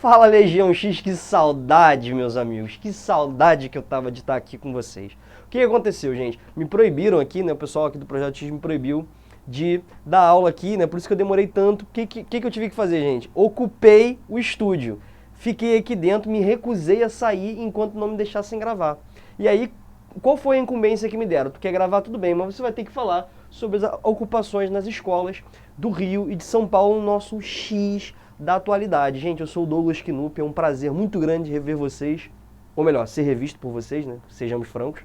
Fala Legião X, que saudade, meus amigos, que saudade que eu tava de estar aqui com vocês. O que aconteceu, gente? Me proibiram aqui, né, o pessoal aqui do Projeto X me proibiu de dar aula aqui, né, por isso que eu demorei tanto. O que eu tive que fazer, gente? Ocupei o estúdio, fiquei aqui dentro, me recusei a sair enquanto não me deixassem gravar. E aí, qual foi a incumbência que me deram? Tu quer gravar, tudo bem, mas você vai ter que falar sobre as ocupações nas escolas do Rio e de São Paulo, no nosso X da atualidade. Gente, eu sou o Douglas Knupp, é um prazer muito grande rever vocês, ou melhor, ser revisto por vocês, né? Sejamos francos.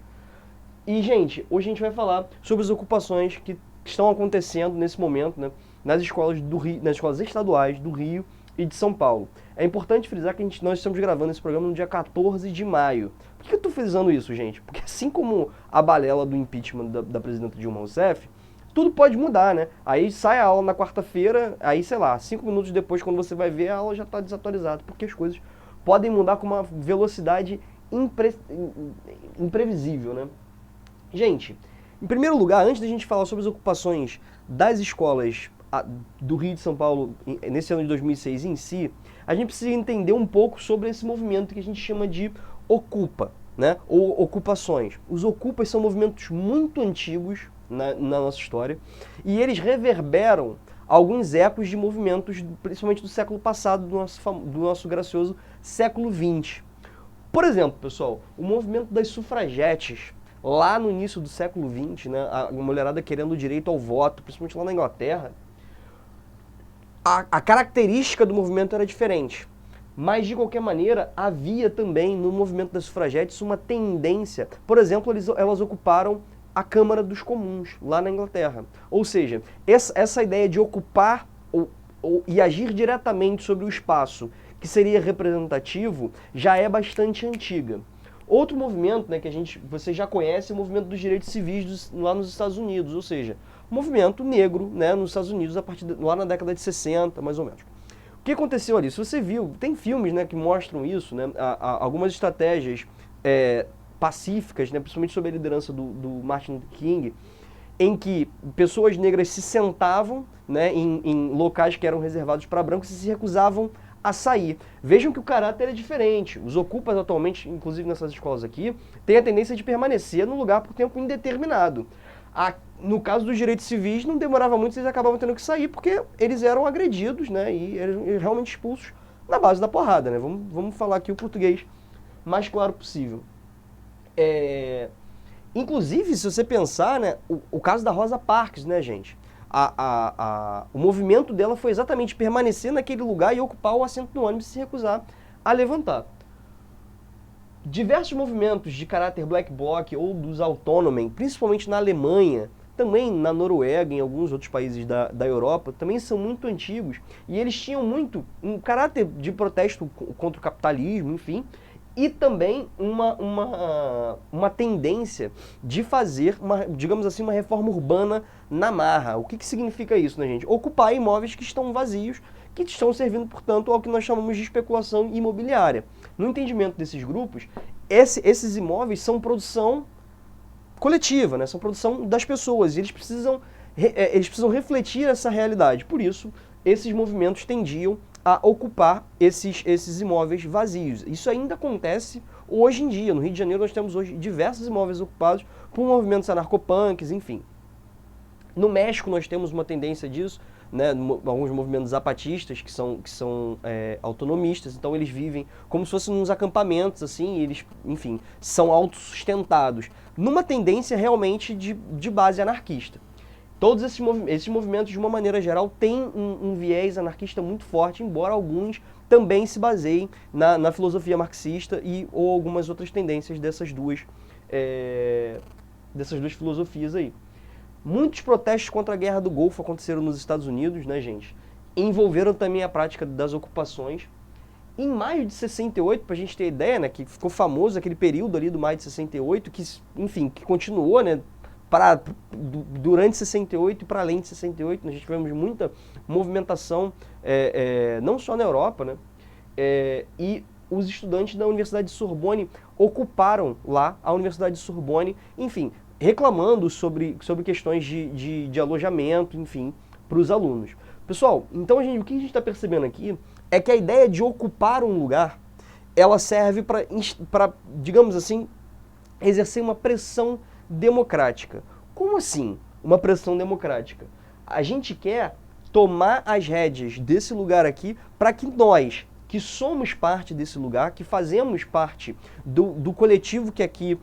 E, gente, hoje a gente vai falar sobre as ocupações que estão acontecendo nesse momento, né, nas escolas do Rio, nas escolas estaduais do Rio e de São Paulo. É importante frisar que nós estamos gravando esse programa no dia 14 de maio. Por que eu estou frisando isso, gente? Porque assim como a balela do impeachment da presidenta Dilma Rousseff, tudo pode mudar, né? Aí sai a aula na quarta-feira, aí, sei lá, 5 minutos depois, quando você vai ver, a aula já está desatualizada, porque as coisas podem mudar com uma velocidade imprevisível, né? Gente, em primeiro lugar, antes da gente falar sobre as ocupações das escolas do Rio de São Paulo nesse ano de 2006 em si, a gente precisa entender um pouco sobre esse movimento que a gente chama de Ocupa, né? Ou ocupações. Os Ocupas são movimentos muito antigos na nossa história e eles reverberam alguns ecos de movimentos, principalmente do século passado, do nosso gracioso século XX. Por exemplo, pessoal, o movimento das sufragetes, lá no início do século XX, né, a mulherada querendo o direito ao voto, principalmente lá na Inglaterra, a característica do movimento era diferente. Mas, de qualquer maneira, havia também no movimento das sufragetes uma tendência. Por exemplo, elas ocuparam a Câmara dos Comuns, lá na Inglaterra. Ou seja, essa ideia de ocupar e agir diretamente sobre o espaço que seria representativo já é bastante antiga. Outro movimento, né, que você já conhece, é o movimento dos direitos civis lá nos Estados Unidos, ou seja, o movimento negro, né, nos Estados Unidos lá na década de 60, mais ou menos. O que aconteceu ali? Se você viu, tem filmes, né, que mostram isso, né, algumas estratégias pacíficas, né, principalmente sob a liderança do Martin Luther King, em que pessoas negras se sentavam, né, em locais que eram reservados para brancos e se recusavam a sair. Vejam que o caráter é diferente. Os ocupas atualmente, inclusive nessas escolas aqui, têm a tendência de permanecer no lugar por tempo indeterminado. No caso dos direitos civis, não demorava muito, eles acabavam tendo que sair, porque eles eram agredidos, né, e eram realmente expulsos na base da porrada, né? Vamos falar aqui o português mais claro possível. Inclusive, se você pensar, né, o caso da Rosa Parks, né, gente? O movimento dela foi exatamente permanecer naquele lugar e ocupar o assento do ônibus e se recusar a levantar. Diversos movimentos de caráter black bloc ou dos autonomen, principalmente na Alemanha, também na Noruega e em alguns outros países da Europa, também são muito antigos e eles tinham muito um caráter de protesto contra o capitalismo, enfim, e também uma tendência de fazer, digamos assim, uma reforma urbana na marra. O que significa isso, né, gente? Ocupar imóveis que estão vazios, que estão servindo, portanto, ao que nós chamamos de especulação imobiliária. No entendimento desses grupos, esses imóveis são produção coletiva, né? São produção das pessoas, e eles precisam refletir essa realidade. Por isso, esses movimentos tendiam a ocupar esses imóveis vazios. Isso ainda acontece hoje em dia. No Rio de Janeiro nós temos hoje diversos imóveis ocupados por movimentos anarcopunks, enfim. No México nós temos uma tendência disso, né, alguns movimentos zapatistas que são autonomistas, então eles vivem como se fossem uns acampamentos, assim, e eles, enfim, são autossustentados, numa tendência realmente de base anarquista. Todos esses movimentos, de uma maneira geral, têm um viés anarquista muito forte, embora alguns também se baseiem na filosofia marxista ou algumas outras tendências dessas duas filosofias aí. Muitos protestos contra a Guerra do Golfo aconteceram nos Estados Unidos, né, gente? Envolveram também a prática das ocupações. Em maio de 68, para a gente ter ideia, né, que ficou famoso aquele período ali do maio de 68, que, enfim, que continuou, né, durante 68 e para além de 68, a gente tivemos muita movimentação, não só na Europa, né? E os estudantes da Universidade de Sorbonne ocuparam lá a Universidade de Sorbonne, enfim, reclamando sobre questões de alojamento, enfim, para os alunos. Pessoal, então o que a gente está percebendo aqui é que a ideia de ocupar um lugar, ela serve para, digamos assim, exercer uma pressão democrática. Como assim uma pressão democrática? A gente quer tomar as rédeas desse lugar aqui para que nós, que somos parte desse lugar, que fazemos parte do coletivo que aqui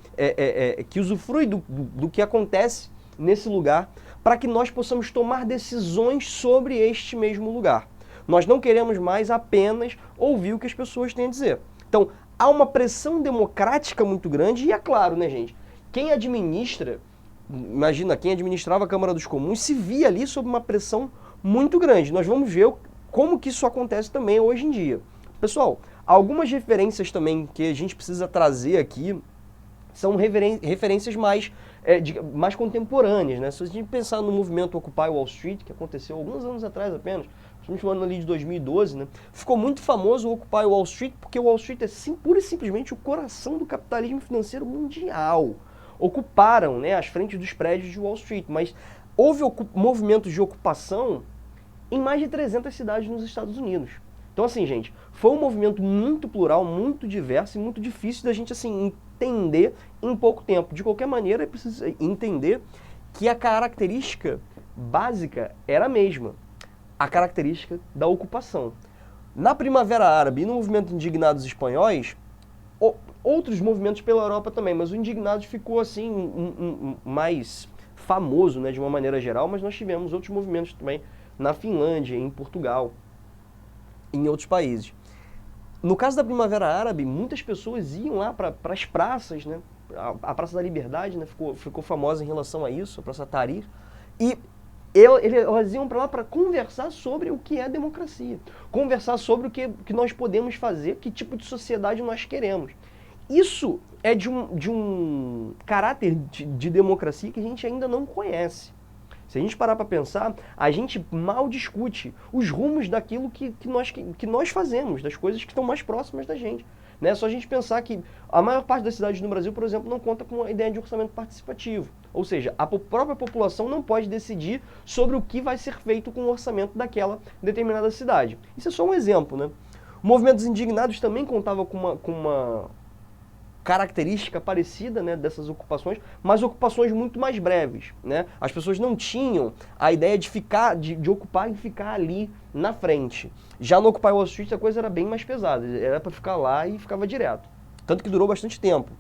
que usufrui do que acontece nesse lugar, para que nós possamos tomar decisões sobre este mesmo lugar. Nós não queremos mais apenas ouvir o que as pessoas têm a dizer. Então, há uma pressão democrática muito grande e é claro, né, gente? Quem administra, imagina, quem administrava a Câmara dos Comuns se via ali sob uma pressão muito grande. Nós vamos ver como que isso acontece também hoje em dia. Pessoal, algumas referências também que a gente precisa trazer aqui são referências mais contemporâneas, né? Se a gente pensar no movimento Occupy Wall Street, que aconteceu alguns anos atrás apenas, principalmente no ano ali de 2012, né? Ficou muito famoso o Occupy Wall Street, porque o Wall Street é pura e simplesmente o coração do capitalismo financeiro mundial. Ocuparam, né, as frentes dos prédios de Wall Street, mas houve movimentos de ocupação em mais de 300 cidades nos Estados Unidos. Então, assim, gente, foi um movimento muito plural, muito diverso e muito difícil da gente, assim, entender em pouco tempo. De qualquer maneira, é preciso entender que a característica básica era a mesma, a característica da ocupação. Na Primavera Árabe e no movimento Indignados Espanhóis, outros movimentos pela Europa também, mas o Indignados ficou, assim, mais famoso, né, de uma maneira geral, mas nós tivemos outros movimentos também na Finlândia, em Portugal, em outros países. No caso da Primavera Árabe, muitas pessoas iam lá para as praças, né? A Praça da Liberdade, né, ficou famosa em relação a isso, a Praça Tahrir, e elas iam para lá para conversar sobre o que é democracia, conversar sobre o que nós podemos fazer, que tipo de sociedade nós queremos. Isso é de um caráter de democracia que a gente ainda não conhece. Se a gente parar para pensar, a gente mal discute os rumos daquilo que nós fazemos, das coisas que estão mais próximas da gente. Né? Só a gente pensar que a maior parte das cidades no Brasil, por exemplo, não conta com a ideia de orçamento participativo. Ou seja, a própria população não pode decidir sobre o que vai ser feito com o orçamento daquela determinada cidade. Isso é só um exemplo, né? O movimento dos indignados também contava com uma característica parecida, né, dessas ocupações, mas ocupações muito mais breves, né? As pessoas não tinham a ideia de ocupar e ficar ali na frente. Já no Occupy Wall Street a coisa era bem mais pesada, era para ficar lá e ficava direto. Tanto que durou bastante tempo.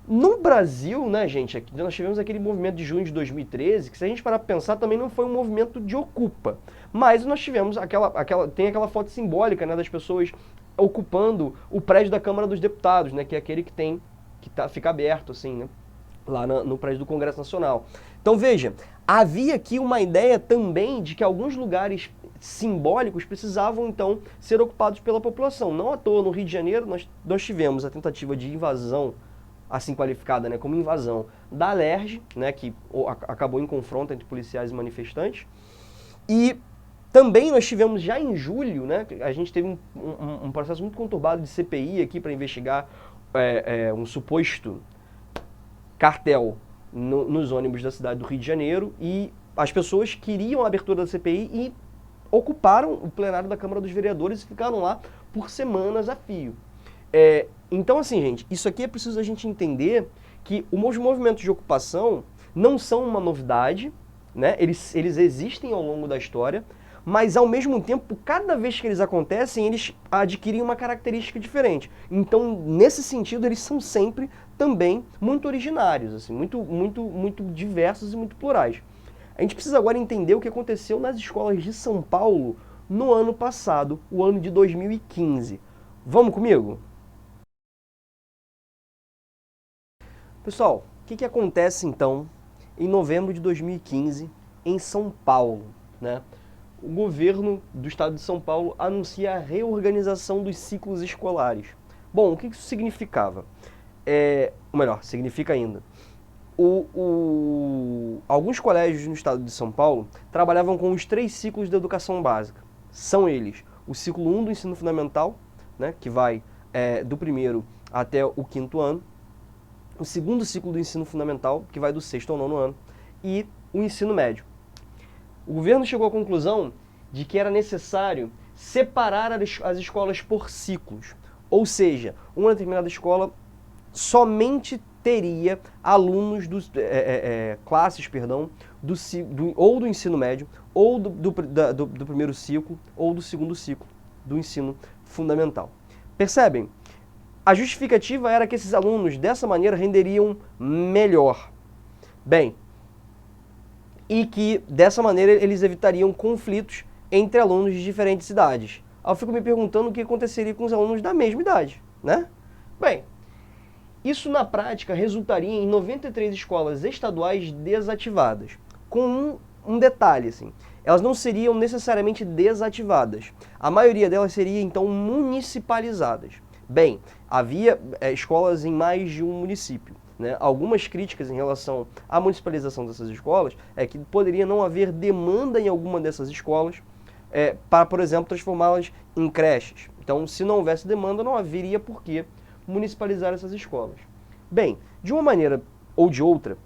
No Brasil, né, gente, aqui, nós tivemos aquele movimento de junho de 2013, que se a gente parar para pensar, também não foi um movimento de ocupa. Mas nós tivemos tem aquela foto simbólica, né, das pessoas ocupando o prédio da Câmara dos Deputados, né, que é aquele fica aberto, assim, né, lá no prédio do Congresso Nacional. Então, veja, havia aqui uma ideia também de que alguns lugares simbólicos precisavam, então, ser ocupados pela população. Não à toa, no Rio de Janeiro, nós tivemos a tentativa de invasão, assim qualificada, né, como invasão, da Alerj, né, que acabou em confronto entre policiais e manifestantes. E também nós tivemos já em julho, né, a gente teve um processo muito conturbado de CPI aqui para investigar um suposto cartel nos ônibus da cidade do Rio de Janeiro, e as pessoas queriam a abertura da CPI e ocuparam o plenário da Câmara dos Vereadores e ficaram lá por semanas a fio. Então, assim, gente, isso aqui é preciso a gente entender que os movimentos de ocupação não são uma novidade, né? Eles existem ao longo da história, mas ao mesmo tempo, cada vez que eles acontecem, eles adquirem uma característica diferente. Então, nesse sentido, eles são sempre também muito originários, assim, muito diversos e muito plurais. A gente precisa agora entender o que aconteceu nas escolas de São Paulo no ano passado, o ano de 2015. Vamos comigo? Pessoal, o que acontece então em novembro de 2015 em São Paulo, né? O governo do estado de São Paulo anuncia a reorganização dos ciclos escolares. Bom, o que isso significava? Ou melhor, significa ainda. Alguns colégios no estado de São Paulo trabalhavam com os 3 ciclos de educação básica. São eles o ciclo 1 do ensino fundamental, né, que vai do primeiro até o 5º ano, o segundo ciclo do ensino fundamental, que vai do 6º ao 9º ano, e o ensino médio. O governo chegou à conclusão de que era necessário separar as escolas por ciclos. Ou seja, uma determinada escola somente teria alunos classes, ou do ensino médio, ou do primeiro ciclo, ou do segundo ciclo do ensino fundamental. Percebem? A justificativa era que esses alunos, dessa maneira, renderiam melhor. Bem, e que, dessa maneira, eles evitariam conflitos entre alunos de diferentes idades. Aí eu fico me perguntando o que aconteceria com os alunos da mesma idade, né? Bem, isso na prática resultaria em 93 escolas estaduais desativadas, com um detalhe, assim, elas não seriam necessariamente desativadas, a maioria delas seria então municipalizadas. Bem, havia escolas em mais de um município, né? Algumas críticas em relação à municipalização dessas escolas é que poderia não haver demanda em alguma dessas escolas para, por exemplo, transformá-las em creches. Então, se não houvesse demanda, não haveria por que municipalizar essas escolas. Bem, de uma maneira ou de outra,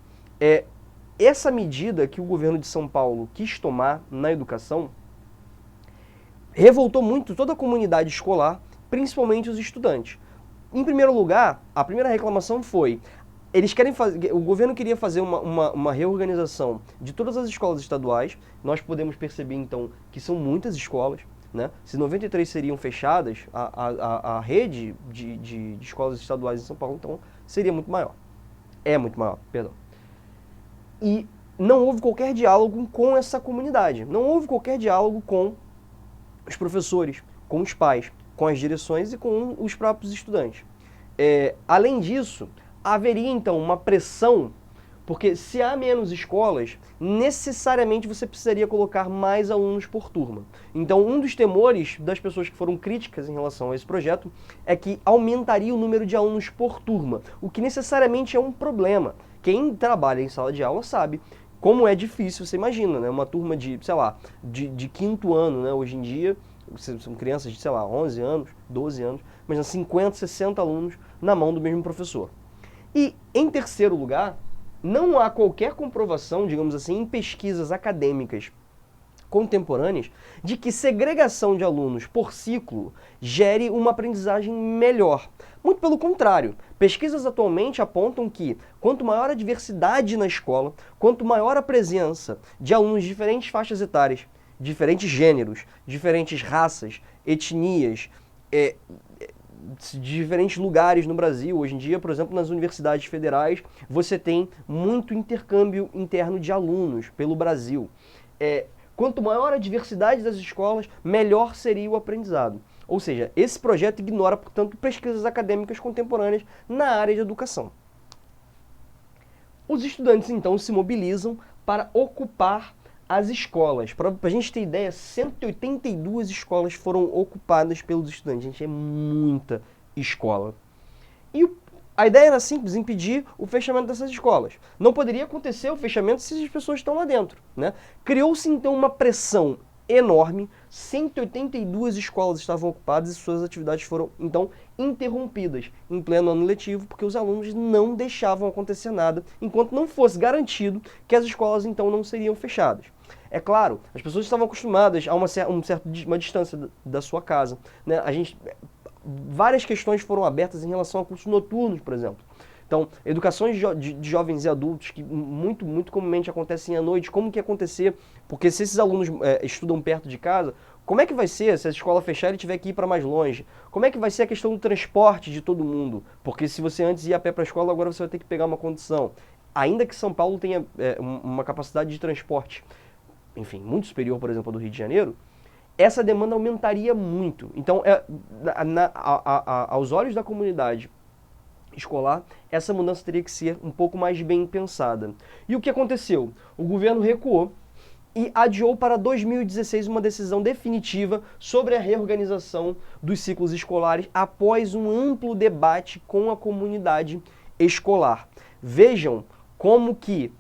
essa medida que o governo de São Paulo quis tomar na educação revoltou muito toda a comunidade escolar, principalmente os estudantes. Em primeiro lugar, a primeira reclamação foi: o governo queria fazer uma reorganização de todas as escolas estaduais. Nós podemos perceber, então, que são muitas escolas, né? Se 93 seriam fechadas, a rede de escolas estaduais em São Paulo, então, seria muito maior. É muito maior, perdão. E não houve qualquer diálogo com essa comunidade. Não houve qualquer diálogo com os professores, com os pais, com as direções e com os próprios estudantes. Além disso, haveria então uma pressão, porque se há menos escolas, necessariamente você precisaria colocar mais alunos por turma. Então, um dos temores das pessoas que foram críticas em relação a esse projeto é que aumentaria o número de alunos por turma, o que necessariamente é um problema. Quem trabalha em sala de aula sabe como é difícil, você imagina, né? Uma turma de, sei lá, de quinto ano, né? Hoje em dia, são crianças de, sei lá, 11 anos, 12 anos, mas 50, 60 alunos na mão do mesmo professor. E, em terceiro lugar, não há qualquer comprovação, digamos assim, em pesquisas acadêmicas contemporâneas de que segregação de alunos por ciclo gere uma aprendizagem melhor. Muito pelo contrário, pesquisas atualmente apontam que quanto maior a diversidade na escola, quanto maior a presença de alunos de diferentes faixas etárias, diferentes gêneros, diferentes raças, etnias, de diferentes lugares no Brasil. Hoje em dia, por exemplo, nas universidades federais, você tem muito intercâmbio interno de alunos pelo Brasil. Quanto maior a diversidade das escolas, melhor seria o aprendizado. Ou seja, esse projeto ignora, portanto, pesquisas acadêmicas contemporâneas na área de educação. Os estudantes, então, se mobilizam para ocupar as escolas. Para a gente ter ideia, 182 escolas foram ocupadas pelos estudantes. Gente, é muita escola. E a ideia era simples: impedir o fechamento dessas escolas. Não poderia acontecer o fechamento se as pessoas estão lá dentro, né? Criou-se, então, uma pressão enorme. 182 escolas estavam ocupadas e suas atividades foram, então, interrompidas em pleno ano letivo, porque os alunos não deixavam acontecer nada enquanto não fosse garantido que as escolas, então, não seriam fechadas. É claro, as pessoas estavam acostumadas a uma distância da sua casa, né? Várias questões foram abertas em relação a cursos noturnos, por exemplo. Então, educações de jovens e adultos, que muito comumente acontecem à noite, como que ia acontecer? Porque se esses alunos estudam perto de casa, como é que vai ser se a escola fechar e tiver que ir para mais longe? Como é que vai ser a questão do transporte de todo mundo? Porque se você antes ia a pé para a escola, agora você vai ter que pegar uma condução. Ainda que São Paulo tenha uma capacidade de transporte, enfim, muito superior, por exemplo, ao do Rio de Janeiro, essa demanda aumentaria muito. Então, aos olhos da comunidade escolar, essa mudança teria que ser um pouco mais bem pensada. E o que aconteceu? O governo recuou e adiou para 2016 uma decisão definitiva sobre a reorganização dos ciclos escolares após um amplo debate com a comunidade escolar. Vejam como que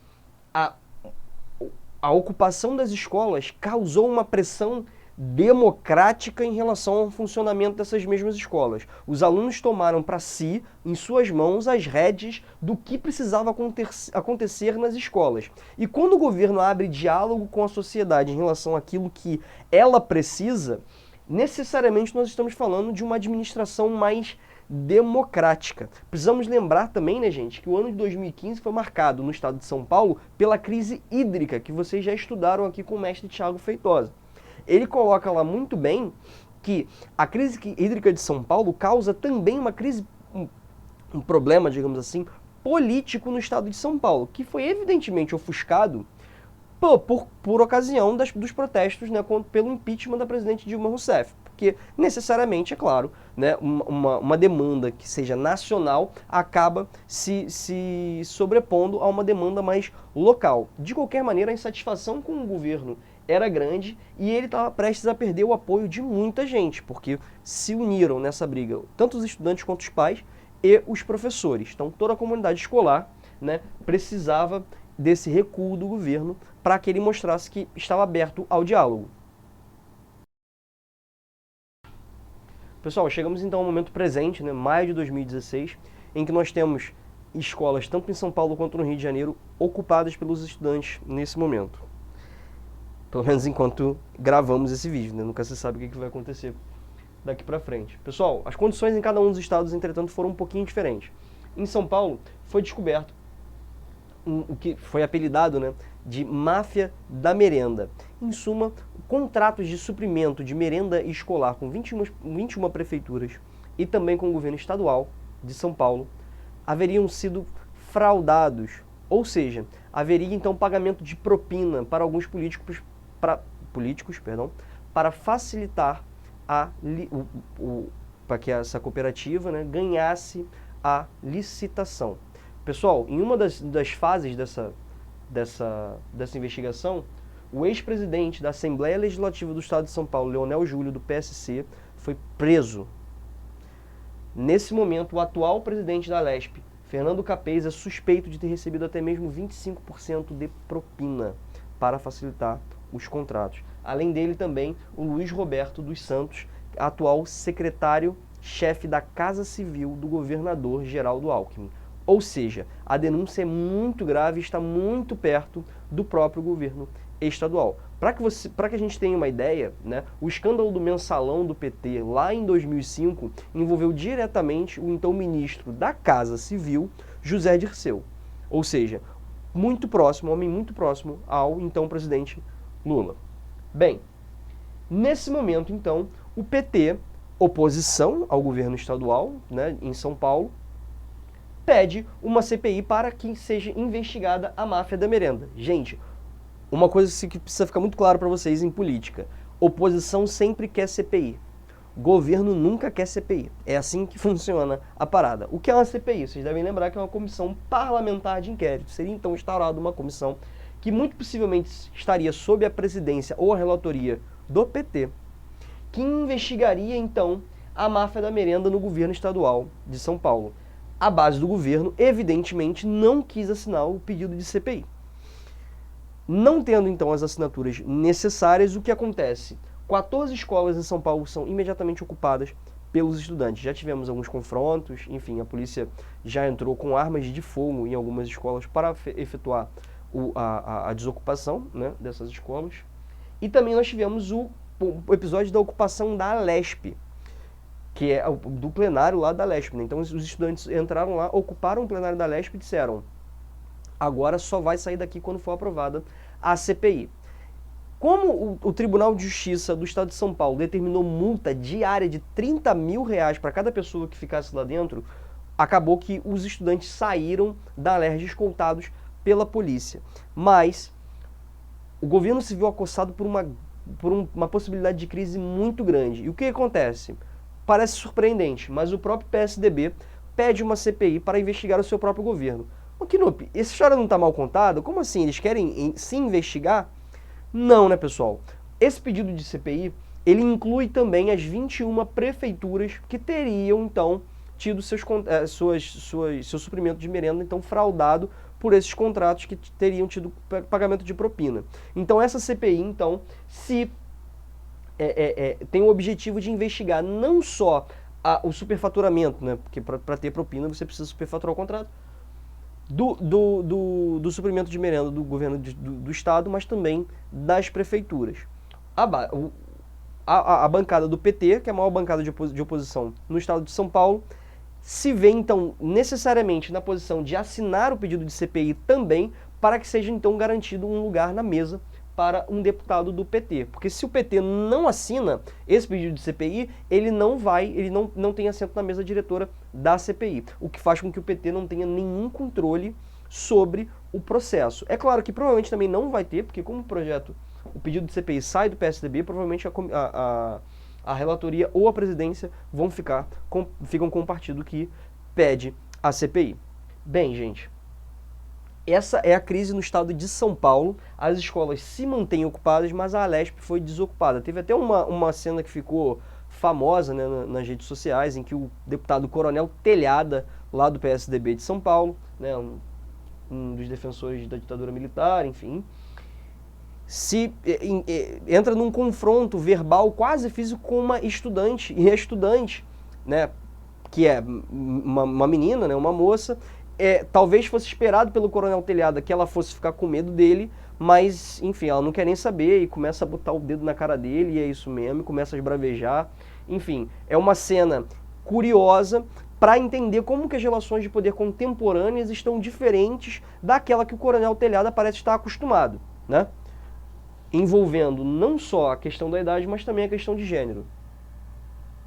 a ocupação das escolas causou uma pressão democrática em relação ao funcionamento dessas mesmas escolas. Os alunos tomaram para si, em suas mãos, as rédeas do que precisava acontecer nas escolas. E quando o governo abre diálogo com a sociedade em relação àquilo que ela precisa, necessariamente nós estamos falando de uma administração mais democrática. Precisamos lembrar também, né, gente, que o ano de 2015 foi marcado no estado de São Paulo pela crise hídrica, que vocês já estudaram aqui com o mestre Thiago Feitosa. Ele coloca lá muito bem que a crise hídrica de São Paulo causa também uma crise, um problema, digamos assim, político no estado de São Paulo, que foi evidentemente ofuscado por ocasião dos protestos, né, pelo impeachment da presidente Dilma Rousseff. Porque, necessariamente, é claro, né, uma demanda que seja nacional acaba se sobrepondo a uma demanda mais local. De qualquer maneira, a insatisfação com o governo era grande e ele estava prestes a perder o apoio de muita gente, porque se uniram nessa briga tanto os estudantes quanto os pais e os professores. Então, toda a comunidade escolar, né, precisava desse recuo do governo para que ele mostrasse que estava aberto ao diálogo. Pessoal, chegamos então ao momento presente, né, maio de 2016, em que nós temos escolas, tanto em São Paulo quanto no Rio de Janeiro, ocupadas pelos estudantes nesse momento. Pelo menos enquanto gravamos esse vídeo, né? Nunca se sabe o que vai acontecer daqui para frente. Pessoal, as condições em cada um dos estados, entretanto, foram um pouquinho diferentes. Em São Paulo, foi descoberto o que foi apelidado, né, de máfia da merenda. Em suma, contratos de suprimento de merenda escolar com 21 prefeituras e também com o governo estadual de São Paulo haveriam sido fraudados, ou seja, haveria então pagamento de propina para alguns políticos, para facilitar para que essa cooperativa, né, ganhasse a licitação. Pessoal, em uma das fases dessa investigação, o ex-presidente da Assembleia Legislativa do Estado de São Paulo, Leonel Júlio, do PSC, foi preso. Nesse momento, o atual presidente da Lesp, Fernando Capês, é suspeito de ter recebido até mesmo 25% de propina para facilitar os contratos. Além dele também, o Luiz Roberto dos Santos, atual secretário-chefe da Casa Civil do governador Geraldo Alckmin. Ou seja, a denúncia é muito grave e está muito perto do próprio governo estadual. Para que a gente tenha uma ideia, né, o escândalo do mensalão do PT lá em 2005 envolveu diretamente o então ministro da Casa Civil, José Dirceu. Ou seja, muito próximo, homem muito próximo ao então presidente Lula. Bem, nesse momento então, o PT, oposição ao governo estadual, né, em São Paulo, pede uma CPI para que seja investigada a máfia da merenda. Gente, uma coisa que precisa ficar muito claro para vocês em política: oposição sempre quer CPI. Governo nunca quer CPI. É assim que funciona a parada. O que é uma CPI? Vocês devem lembrar que é uma comissão parlamentar de inquérito. Seria então instaurada uma comissão que muito possivelmente estaria sob a presidência ou a relatoria do PT, que investigaria então a máfia da merenda no governo estadual de São Paulo. A base do governo, evidentemente, não quis assinar o pedido de CPI. Não tendo, então, as assinaturas necessárias, o que acontece? 14 escolas em São Paulo são imediatamente ocupadas pelos estudantes. Já tivemos alguns confrontos, enfim, a polícia já entrou com armas de fogo em algumas escolas para efetuar a desocupação, né, dessas escolas. E também nós tivemos o episódio da ocupação da Lesp, que é do plenário lá da Lesp, né? Então os estudantes entraram lá, ocuparam o plenário da Lesp e disseram: agora só vai sair daqui quando for aprovada a CPI. Como o Tribunal de Justiça do Estado de São Paulo determinou multa diária de R$30 mil para cada pessoa que ficasse lá dentro, acabou que os estudantes saíram da LERJ escoltados pela polícia. Mas o governo se viu acossado por uma possibilidade de crise muito grande. E o que acontece? Parece surpreendente, mas o próprio PSDB pede uma CPI para investigar o seu próprio governo. O Knupp, essa história não está mal contada? Como assim? Eles querem se investigar? Não, né, pessoal? Esse pedido de CPI, ele inclui também as 21 prefeituras que teriam, então, tido seu suprimento de merenda, então, fraudado por esses contratos que teriam tido pagamento de propina. Então, essa CPI, então, tem o objetivo de investigar não só o superfaturamento, né, porque para ter propina você precisa superfaturar o contrato, do suprimento de merenda do governo do estado, mas também das prefeituras. a bancada do PT, que é a maior bancada de oposição no estado de São Paulo, se vê, então, necessariamente na posição de assinar o pedido de CPI também, para que seja, então, garantido um lugar na mesa para um deputado do PT. Porque se o PT não assina esse pedido de CPI, ele não tem assento na mesa diretora da CPI, o que faz com que o PT não tenha nenhum controle sobre o processo. É claro que provavelmente também não vai ter, porque como o pedido de CPI sai do PSDB, provavelmente a relatoria ou a presidência ficam com o partido que pede a CPI. Bem, gente, essa é a crise no estado de São Paulo. As escolas se mantêm ocupadas, mas a Alesp foi desocupada. Teve até uma cena que ficou famosa, né, nas redes sociais, em que o deputado Coronel Telhada, lá do PSDB de São Paulo, né, um dos defensores da ditadura militar, enfim, entra num confronto verbal quase físico com uma estudante, e a estudante, né, que é uma menina, né, uma moça, talvez fosse esperado pelo Coronel Telhada que ela fosse ficar com medo dele, mas, enfim, ela não quer nem saber e começa a botar o dedo na cara dele, e é isso mesmo, e começa a esbravejar. Enfim, é uma cena curiosa para entender como que as relações de poder contemporâneas estão diferentes daquela que o Coronel Telhada parece estar acostumado, né? Envolvendo não só a questão da idade, mas também a questão de gênero.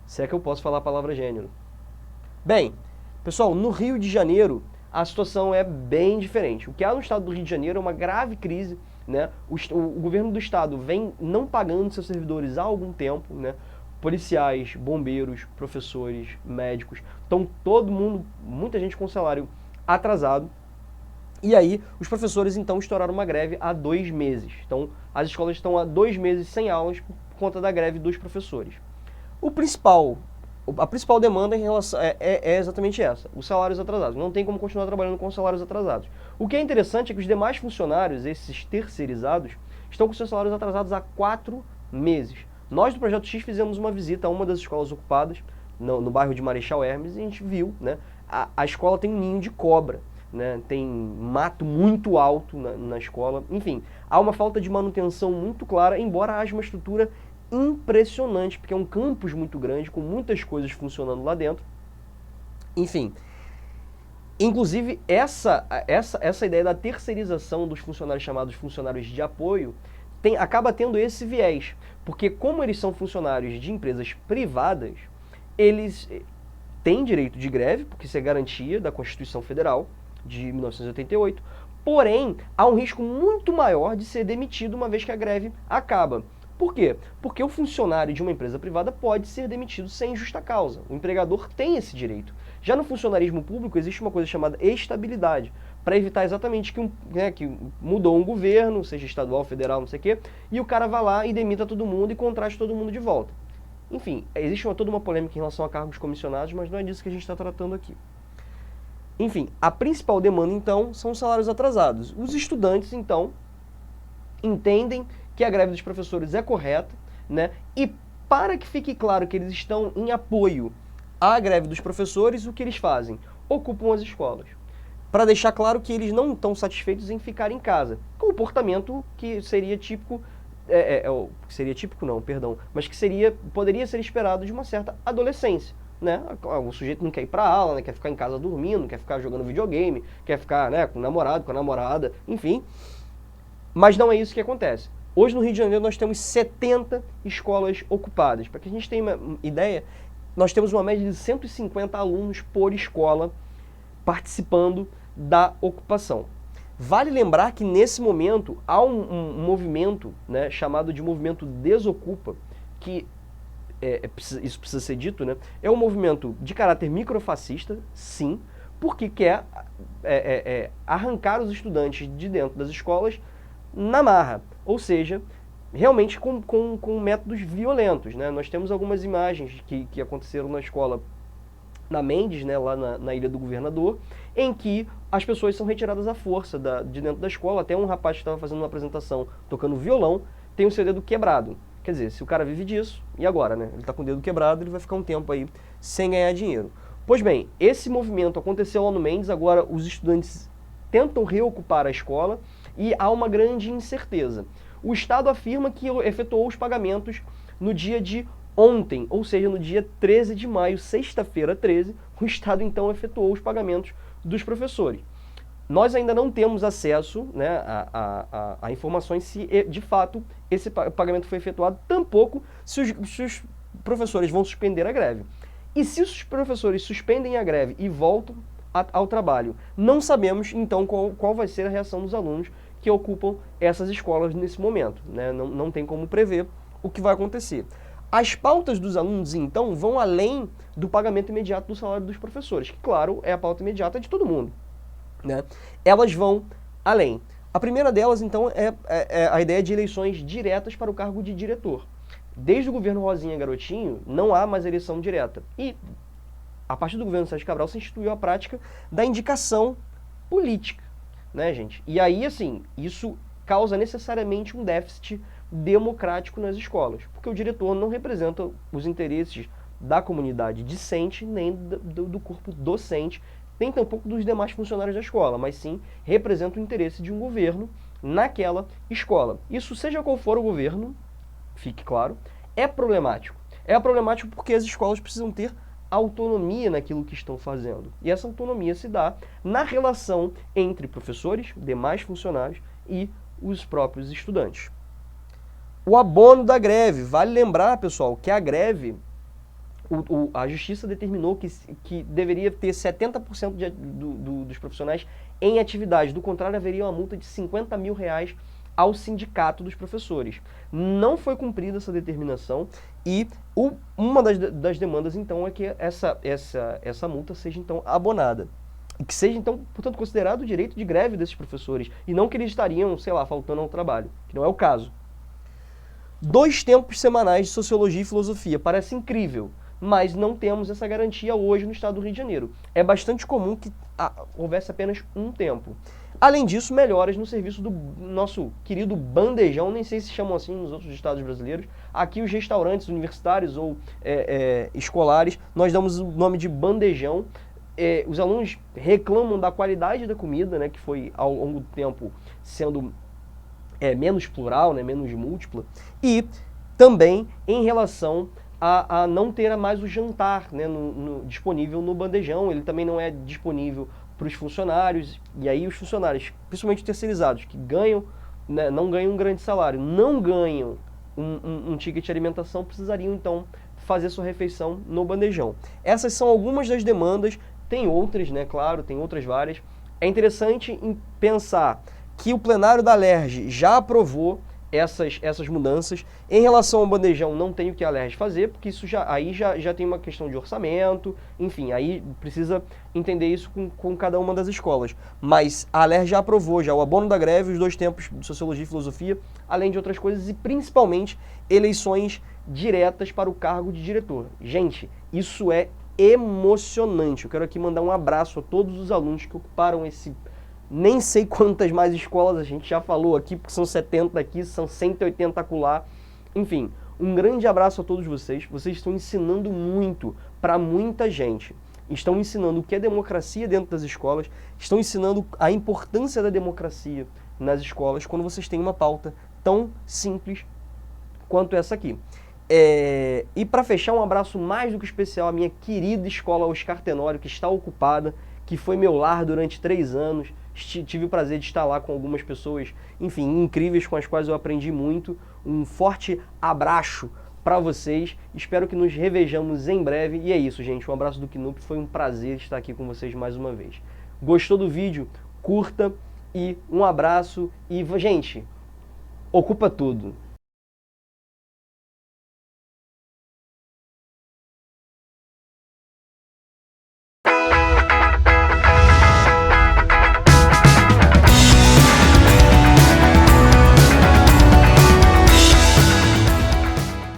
Se é que eu posso falar a palavra gênero. Bem, pessoal, no Rio de Janeiro a situação é bem diferente. O que há no estado do Rio de Janeiro é uma grave crise, né? O governo do estado vem não pagando seus servidores há algum tempo, né? Policiais, bombeiros, professores, médicos, então todo mundo, muita gente com salário atrasado. E aí, os professores, então, estouraram uma greve há 2 meses. Então, as escolas estão há 2 meses sem aulas por conta da greve dos professores. A principal demanda em relação é exatamente essa, os salários atrasados. Não tem como continuar trabalhando com salários atrasados. O que é interessante é que os demais funcionários, esses terceirizados, estão com seus salários atrasados há 4 meses. Nós, do Projeto X, fizemos uma visita a uma das escolas ocupadas, no bairro de Marechal Hermes, e a gente viu, né, a escola tem um ninho de cobra. Né, tem mato muito alto na escola, enfim, há uma falta de manutenção muito clara, embora haja uma estrutura impressionante, porque é um campus muito grande, com muitas coisas funcionando lá dentro. Enfim, inclusive essa ideia da terceirização dos funcionários chamados funcionários de apoio acaba tendo esse viés, porque como eles são funcionários de empresas privadas, eles têm direito de greve, porque isso é garantia da Constituição Federal de 1988, porém, há um risco muito maior de ser demitido uma vez que a greve acaba. Por quê? Porque o funcionário de uma empresa privada pode ser demitido sem justa causa. O empregador tem esse direito. Já no funcionarismo público existe uma coisa chamada estabilidade, para evitar exatamente que mudou um governo, seja estadual, federal, não sei o quê, e o cara vai lá e demita todo mundo e contrata todo mundo de volta. Enfim, existe toda uma polêmica em relação a cargos comissionados, mas não é disso que a gente está tratando aqui. Enfim, a principal demanda, então, são os salários atrasados. Os estudantes, então, entendem que a greve dos professores é correta, né? E para que fique claro que eles estão em apoio à greve dos professores, o que eles fazem? Ocupam as escolas. Para deixar claro que eles não estão satisfeitos em ficar em casa. Comportamento que seria típico, mas que poderia ser esperado de uma certa adolescência. Né? O sujeito não quer ir para aula, né? Quer ficar em casa dormindo, quer ficar jogando videogame, quer ficar, né, com o namorado, com a namorada, enfim. Mas não é isso que acontece. Hoje no Rio de Janeiro nós temos 70 escolas ocupadas. Para que a gente tenha uma ideia, nós temos uma média de 150 alunos por escola participando da ocupação. Vale lembrar que nesse momento há um movimento, né, chamado de movimento Desocupa, que isso precisa ser dito, né? É um movimento de caráter microfascista, sim, porque quer arrancar os estudantes de dentro das escolas na marra, ou seja, realmente com métodos violentos, né? Nós temos algumas imagens que aconteceram na escola, na Mendes, né, lá na Ilha do Governador, em que as pessoas são retiradas à força de dentro da escola. Até um rapaz que estava fazendo uma apresentação tocando violão tem o seu dedo quebrado. Quer dizer, se o cara vive disso, e agora, né? Ele está com o dedo quebrado, ele vai ficar um tempo aí sem ganhar dinheiro. Pois bem, esse movimento aconteceu lá no Mendes, agora os estudantes tentam reocupar a escola e há uma grande incerteza. O Estado afirma que efetuou os pagamentos no dia de ontem, ou seja, no dia 13 de maio, sexta-feira 13, o Estado então efetuou os pagamentos dos professores. Nós ainda não temos acesso, né, a informações se de fato esse pagamento foi efetuado, tampouco se os professores vão suspender a greve. E se os professores suspendem a greve e voltam ao trabalho, não sabemos então qual vai ser a reação dos alunos que ocupam essas escolas nesse momento, né? Não tem como prever o que vai acontecer. As pautas dos alunos, então, vão além do pagamento imediato do salário dos professores, que, claro, é a pauta imediata de todo mundo, né? Elas vão além. A primeira delas, então, é a ideia de eleições diretas para o cargo de diretor. Desde o governo Rosinha Garotinho, não há mais eleição direta. E, a partir do governo Sérgio Cabral, se instituiu a prática da indicação política, né, gente? E aí, assim, isso causa necessariamente um déficit democrático nas escolas, porque o diretor não representa os interesses da comunidade discente, nem do corpo docente, nem tampouco dos demais funcionários da escola, mas sim representa o interesse de um governo naquela escola. Isso, seja qual for o governo, fique claro, é problemático. É problemático porque as escolas precisam ter autonomia naquilo que estão fazendo. E essa autonomia se dá na relação entre professores, demais funcionários e os próprios estudantes. O abono da greve. Vale lembrar, pessoal, que a greve, a justiça determinou que deveria ter 70% dos profissionais em atividade. Do contrário, haveria uma multa de R$50 mil ao sindicato dos professores. Não foi cumprida essa determinação e uma das demandas, então, é que essa multa seja, então, abonada. E que seja, então, portanto, considerado o direito de greve desses professores e não que eles estariam, sei lá, faltando ao trabalho, que não é o caso. 2 tempos semanais de Sociologia e Filosofia. Parece incrível, mas não temos essa garantia hoje no estado do Rio de Janeiro. É bastante comum que houvesse apenas um tempo. Além disso, melhoras no serviço do nosso querido bandejão, nem sei se chamam assim nos outros estados brasileiros. Aqui os restaurantes universitários ou escolares, nós damos o nome de bandejão. Os alunos reclamam da qualidade da comida, né, que foi ao longo do tempo sendo menos plural, né, menos múltipla, e também em relação a não ter mais o jantar, né, disponível no bandejão. Ele também não é disponível para os funcionários, e aí os funcionários, principalmente terceirizados, que ganham, né, não ganham um grande salário, não ganham um ticket de alimentação, precisariam então fazer sua refeição no bandejão. Essas são algumas das demandas, tem outras, né, claro, tem outras várias. É interessante pensar que o plenário da Alerj já aprovou essas mudanças. Em relação ao bandejão, não tem o que a Alerj fazer, porque isso já tem uma questão de orçamento, enfim, aí precisa entender isso com cada uma das escolas. Mas a Alerj já aprovou já o abono da greve, os 2 tempos de Sociologia e Filosofia, além de outras coisas, e principalmente eleições diretas para o cargo de diretor. Gente, isso é emocionante. Eu quero aqui mandar um abraço a todos os alunos que ocuparam esse... Nem sei quantas mais escolas a gente já falou aqui, porque são 70 aqui, são 180 acolá. Enfim, um grande abraço a todos vocês. Vocês estão ensinando muito para muita gente. Estão ensinando o que é democracia dentro das escolas, estão ensinando a importância da democracia nas escolas quando vocês têm uma pauta tão simples quanto essa aqui. E para fechar, um abraço mais do que especial à minha querida escola Oscar Tenório, que está ocupada, que foi meu lar durante 3 anos. Tive o prazer de estar lá com algumas pessoas, enfim, incríveis, com as quais eu aprendi muito. Um forte abraço para vocês. Espero que nos revejamos em breve. E é isso, gente. Um abraço do Knup. Foi um prazer estar aqui com vocês mais uma vez. Gostou do vídeo? Curta e um abraço. E, gente, ocupa tudo.